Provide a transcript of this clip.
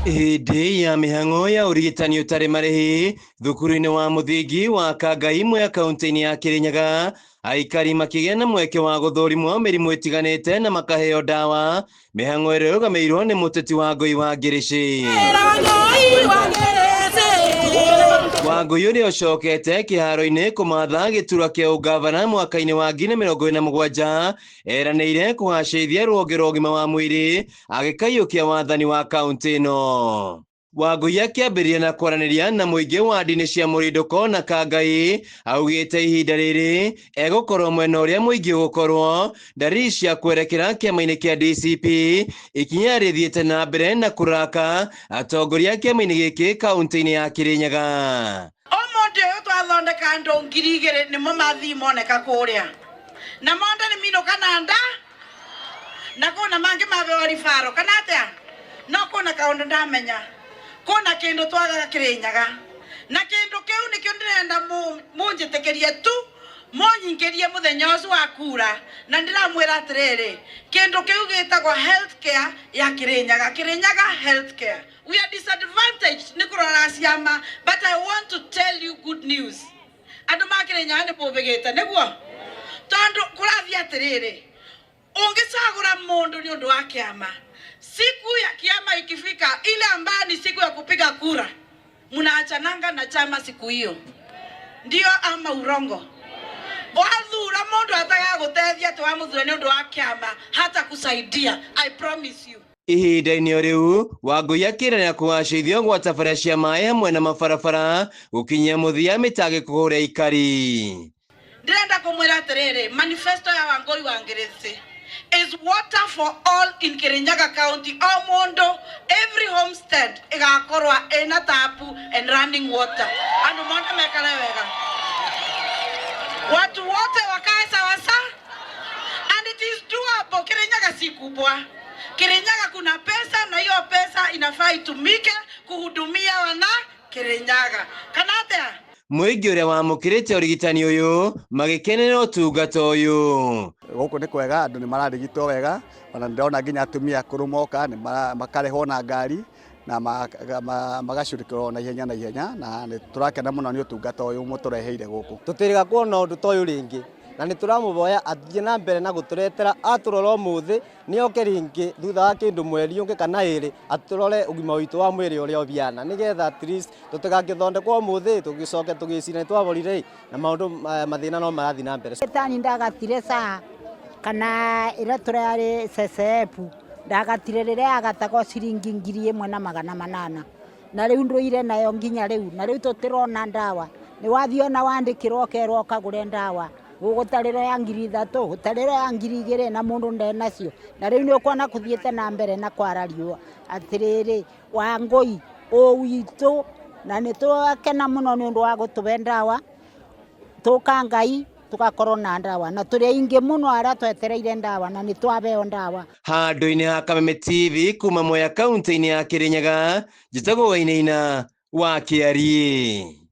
Hĩndĩ ya mĩhang'o ya ũrigitani ũtarĩ marĩhi thukuru-inĩ wa mũthingi wa Kangai Mwea kaunti-inĩ ya Kirinyaga, aikari makĩgĩa na mweke wa gũthũrimwo mĩrimũ ĩtiganĩte na makaheo ndawa, mĩhang'o ĩrĩa ĩrũgamĩrĩirwo nĩ mũteti Wangũi wa Ngirici. Wangũi ũrĩa ũcokete kĩharo-inĩ kũmatha gĩturwa kĩa ũgavana mwaka-inĩ wa 2027 eranĩire kũgacĩrithia rũhonge rwa ũgima wa mwĩrĩ agĩkaiũkia wathani wa kaunti ĩno. Wangũi akĩambĩrĩria na kwaranĩria na mũingĩ wa ndini cia Mũrindũko na Kangai, augĩte ihinda rĩrĩ egũkorwo mwena ũrĩa mũingĩ ũgũkorwo, ndariri cia kwerekera kĩama-inĩ kĩa DCP ikinya rĩthiĩte na mbere na kũraka atongoria kĩama-inĩ gĩkĩ kaunti-inĩ ya Kirinyaga. Omonde ũyũ twathondeka andũ 2,000 nĩmo mathii moneka kũrĩa na monde nĩ mino kananda na kuna mangĩ mabeo ribaro kana atĩa no kuna kaũndũ ndamenya kuna kĩndũ twagaga Kirinyaga na kĩndũ kĩu nĩkĩo ndĩrenda mũnjĩtĩkĩrie tu mũnyingĩrie mũthenya ũcio wa kura na ndĩramwĩra atĩrĩrĩ kĩndũ kĩu gĩtagwo healthcare ya Kirinyaga, Kirinyaga healthcare. We are disadvantaged nĩ kũrora ciama, but I want to tell you good news. Andũ ma Kirinyaga nĩ bũbĩgĩte nĩguo tondũ kũrathiĩ atĩrĩrĩ ũngĩcagũra mũndũ nĩ ũndũ wa kĩama, siku ya kiama ikifika ile ambayo ni siku ya kupiga kura mnaachananga na chama siku hiyo, ndio ama urongo? Wathura mundu ataga gutethia twamuthura ni undu wa kiama hata kusaidia, I promise you. Ihinda-inĩ rĩu Wangũi akĩrĩra kũgacĩrithio gwa tabarĩra cia maĩ hamwe na mabarabara gũkinyia mũthia mĩtangĩko kũrĩa ikari. Ndĩrenda kũmwĩra atĩrĩrĩ, manifesto ya Wangũi wa Ngirici is water for all in Kirinyaga County. Omondo, every homestead igakorwa ena tapu and running water. Andu monde mekale wega. Watu wote wakae sawa sawa. And it is doable. Kirinyaga si kubwa. Kirinyaga kuna pesa na hiyo pesa inafaa itumike kuhudumia wana Kirinyaga. Kanatea? Mũingĩ ũrĩa wamũkĩrĩte ũrigitani ũyũ magĩkenera ũtungata ũyũ. Gũkũ nĩ kwega, andũ nĩ mararigitwo wega, ona ndĩrona nginya atumia akũrũ moka makarehwo na ngari na magacurĩkĩrwo na ihenya na nĩ tũrakena mũno nĩ ũtungata ũyũ mũtũreheire gũkũ. Tũtĩrĩga kuona ũndũ ta ũyũ rĩngĩ na nĩ tũramũhoya athiĩ na mbere na gũtũretera atũrora ũmũthĩ nĩ oke rĩngĩ thutha wa kĩndũ mweri ũngĩ kana ĩrĩ atũrore ũgima witũ wa mwĩrĩ ũrĩa ũbiana, nĩgetha at least tũtigagĩthondekwo ũmũthĩ tũgĩcoke tũgĩcina nĩ twaborire na maũndũ mathĩna no marathiĩ na mbere. Tani ndagatire saa kana ĩrĩa tũrarĩ CCF ndagatire rĩrĩa agatagwo ciringi 1,800 na rĩu ndũire nayo nginya rĩu na rĩu tũtirona ndawa, nĩ wathiĩ ona wandĩkĩrwo kerwo ũkagũre ndawa gũgũtarĩrwo ya 3,000 gũtarĩrwo ya 2,000 na mũndũ ndenacio na rĩu nĩ ũkuona kũthiĩte na mbere na kwarario atĩrĩrĩ Wangũi witũ na nĩ twakena mũno nĩ ũndũ wa gũtũbe ndawa tũka Ngai tugakorwo na ndawa na tũrĩ aingĩ mũno arĩa twetereire ndawa na nĩ twabeo ndawa. Handũ-inĩ ha Kameme TV kuma Mwea kaunti-inĩ ya Kirinyaga, njĩtagwo Wainaina wa Kĩarie.